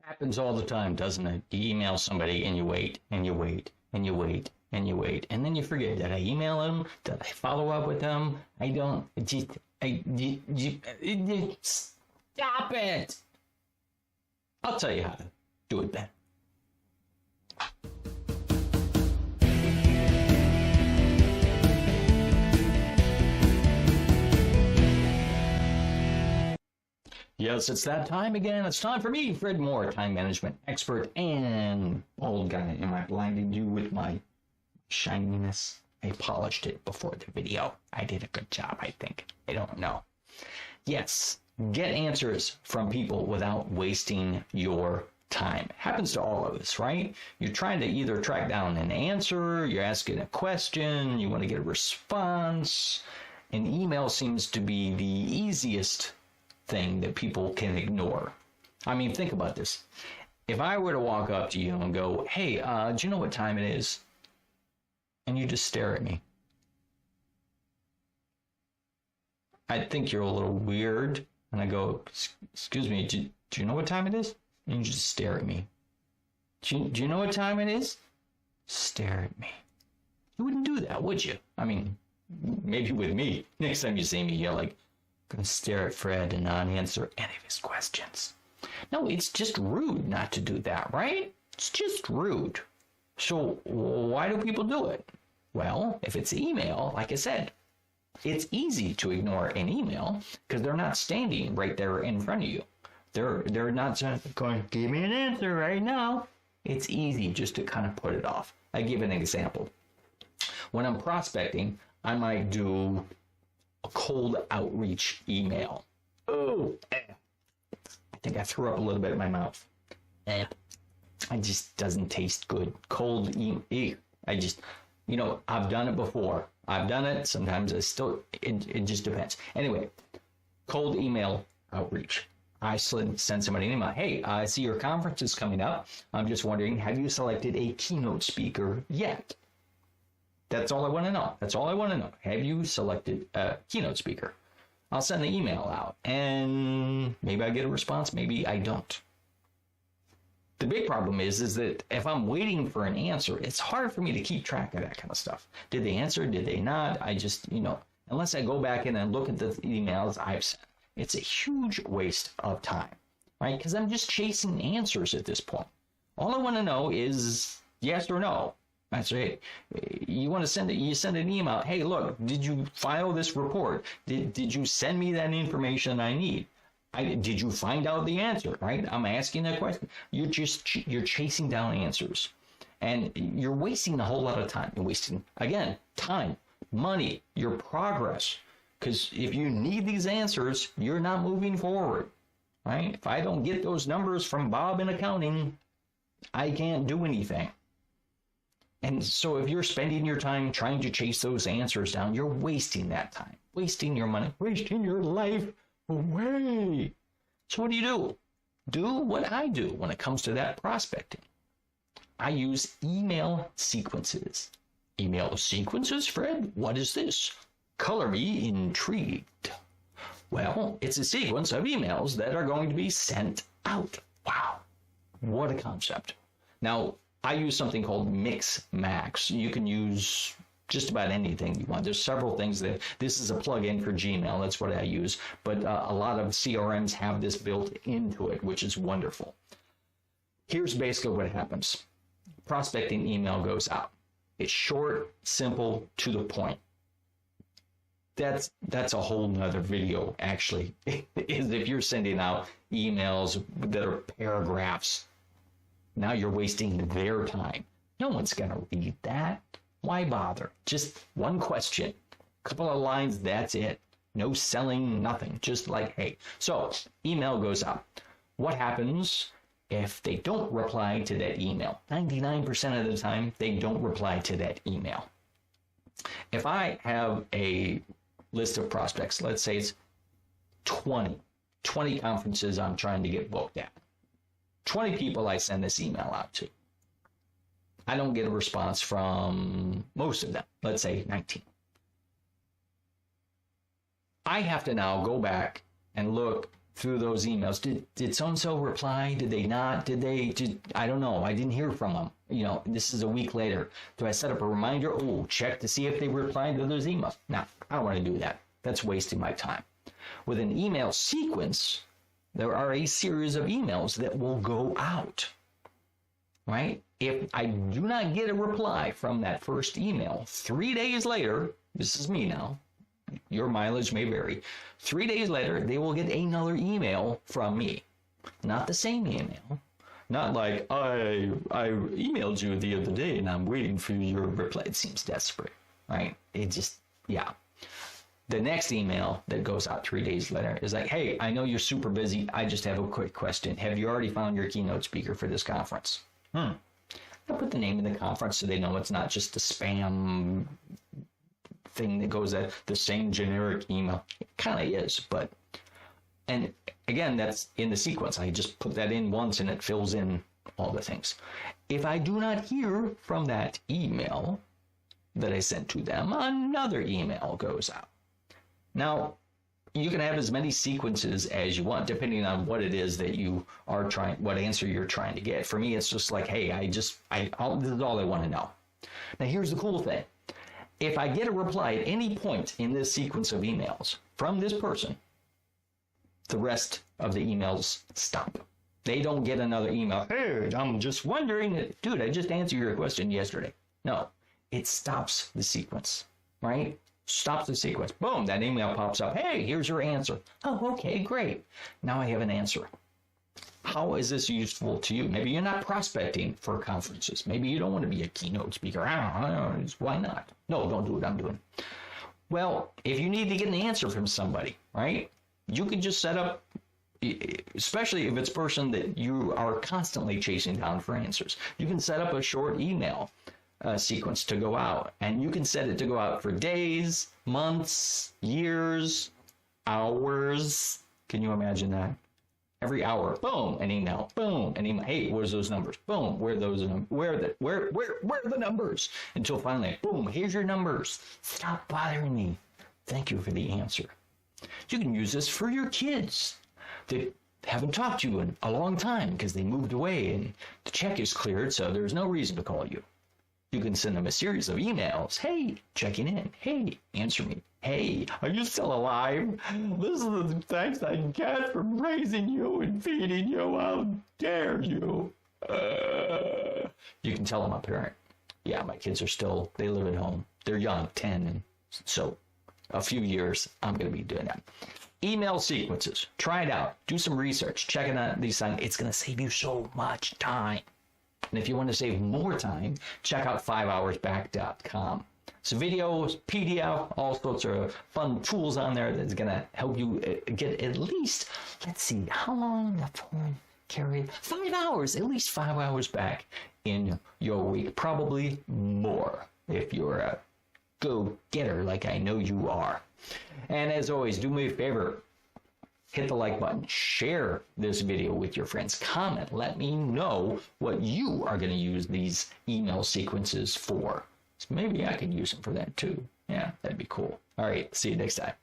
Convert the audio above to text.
Happens all the time, doesn't it? You email somebody and you wait and you wait and you wait and you wait, and then you forget. Did I email them? Did I follow up with them? I don't. Stop it! I'll tell you how to do it better. Yes, it's that time again. It's time for me, Fred Moore, time management expert and old guy. Am I blinding you with my shininess? I polished it before the video. I did a good job, I think. I don't know. Yes, get answers from people without wasting your time. Happens to all of us, right? You're trying to either track down an answer, you're asking a question, you want to get a response. An email seems to be the easiest thing that people can ignore. I mean, think about this. If I were to walk up to you and go, hey, do you know what time it is? And you just stare at me. I think you're a little weird. And I go, excuse me, do you know what time it is? And you just stare at me. Do you know what time it is? Stare at me. You wouldn't do that, would you? I mean, maybe with me. Next time you see me, you're like, going to stare at Fred and not answer any of his questions. No, it's just rude not to do that, right? It's just rude. So why do people do it? Well, if it's email, like I said, it's easy to ignore an email because they're not standing right there in front of you. They're not going, give me an answer right now. It's easy just to kind of put it off. I give an example. When I'm prospecting, I might do a cold outreach email. Oh, I think I threw up a little bit in my mouth. It just doesn't taste good. Cold email. I've done it before. I've done it. Sometimes I still, it just depends. Anyway, cold email outreach. I send somebody an email. Hey, I see your conference is coming up. I'm just wondering, have you selected a keynote speaker yet? That's all I want to know. That's all I want to know. Have you selected a keynote speaker? I'll send the email out and maybe I get a response. Maybe I don't. The big problem is that if I'm waiting for an answer, it's hard for me to keep track of that kind of stuff. Did they answer? Did they not? I just, unless I go back in and look at the emails I've sent, it's a huge waste of time, right? Because I'm just chasing answers at this point. All I want to know is yes or no. That's right. You want to send it. You send an email. Hey, look, did you file this report? Did you send me that information I need? Did you find out the answer? Right? I'm asking that question. You're chasing down answers, and you're wasting a whole lot of time. You're wasting again time, money, your progress. Because if you need these answers, you're not moving forward. Right? If I don't get those numbers from Bob in accounting, I can't do anything. And so if you're spending your time trying to chase those answers down, you're wasting that time, wasting your money, wasting your life away. So what do? Do what I do when it comes to that prospecting. I use email sequences. Email sequences, Fred? What is this? Color me intrigued. Well, it's a sequence of emails that are going to be sent out. Wow, what a concept. Now, I use something called Mix Max. You can use just about anything you want. There's several things that this is a plug-in for Gmail. That's what I use. But a lot of CRMs have this built into it, which is wonderful. Here's basically what happens. Prospecting email goes out. It's short, simple, to the point. That's a whole nother video, actually, is if you're sending out emails that are paragraphs. Now you're wasting their time. No one's going to read that. Why bother? Just one question, a couple of lines, that's it. No selling, nothing. Just like, hey. So email goes out. What happens if they don't reply to that email? 99% of the time, they don't reply to that email. If I have a list of prospects, let's say it's 20 conferences I'm trying to get booked at. 20 people I send this email out to. I don't get a response from most of them, let's say 19. I have to now go back and look through those emails. Did so-and-so reply? Did they not? I don't know. I didn't hear from them. You know, this is a week later. Do I set up a reminder? Oh, check to see if they replied to those emails. No, I don't want to do that. That's wasting my time. With an email sequence, there are a series of emails that will go out, right? If I do not get a reply from that first email, 3 days later, this is me now, your mileage may vary. 3 days later, they will get another email from me. Not the same email. Not like, I emailed you the other day and I'm waiting for your reply. It seems desperate, right? It just, yeah. The next email that goes out 3 days later is like, hey, I know you're super busy. I just have a quick question. Have you already found your keynote speaker for this conference? I'll put the name of the conference so they know it's not just a spam thing that goes at the same generic email. It kind of is, but, and again, that's in the sequence. I just put that in once and it fills in all the things. If I do not hear from that email that I sent to them, another email goes out. Now, you can have as many sequences as you want, depending on what it is that you are trying, what answer you're trying to get. For me, it's just like, hey, this is all I want to know. Now, here's the cool thing. If I get a reply at any point in this sequence of emails from this person, the rest of the emails stop. They don't get another email. Hey, I'm just wondering, dude, I just answered your question yesterday. No, it stops the sequence, right? Stops the sequence. Boom, that email pops up. Hey, here's your answer. Oh, okay, great. Now I have an answer. How is this useful to you? Maybe you're not prospecting for conferences. Maybe you don't want to be a keynote speaker. I don't know. Why not? No, don't do what I'm doing. Well, if you need to get an answer from somebody, right? You can just set up, especially if it's a person that you are constantly chasing down for answers. You can set up a short email sequence to go out, and you can set it to go out for days, months, years, hours. Can you imagine that? Every hour, boom, an email, boom, an email. Hey, where's those numbers? Boom, where are those? Where are the numbers? Until finally, boom, here's your numbers. Stop bothering me. Thank you for the answer. You can use this for your kids that haven't talked to you in a long time because they moved away and the check is cleared, so there's no reason to call you. You can send them a series of emails. Hey, checking in. Hey, answer me. Hey, are you still alive? This is the thanks I get for raising you and feeding you. How dare you? You can tell them a parent. Yeah, my kids are still, they live at home. They're young, 10, and so a few years, I'm going to be doing that. Email sequences. Try it out. Do some research. Check it out. These things. It's going to save you so much time. And if you want to save more time, check out 5hoursback.com. So videos, PDF, all sorts of fun tools on there that's going to help you get at least, let's see, how long the phone carried? 5 hours, at least 5 hours back in your week. Probably more if you're a go-getter like I know you are. And as always, do me a favor. Hit the like button, share this video with your friends, comment, let me know what you are going to use these email sequences for. So maybe I could use them for that too. Yeah, that'd be cool. All right, see you next time.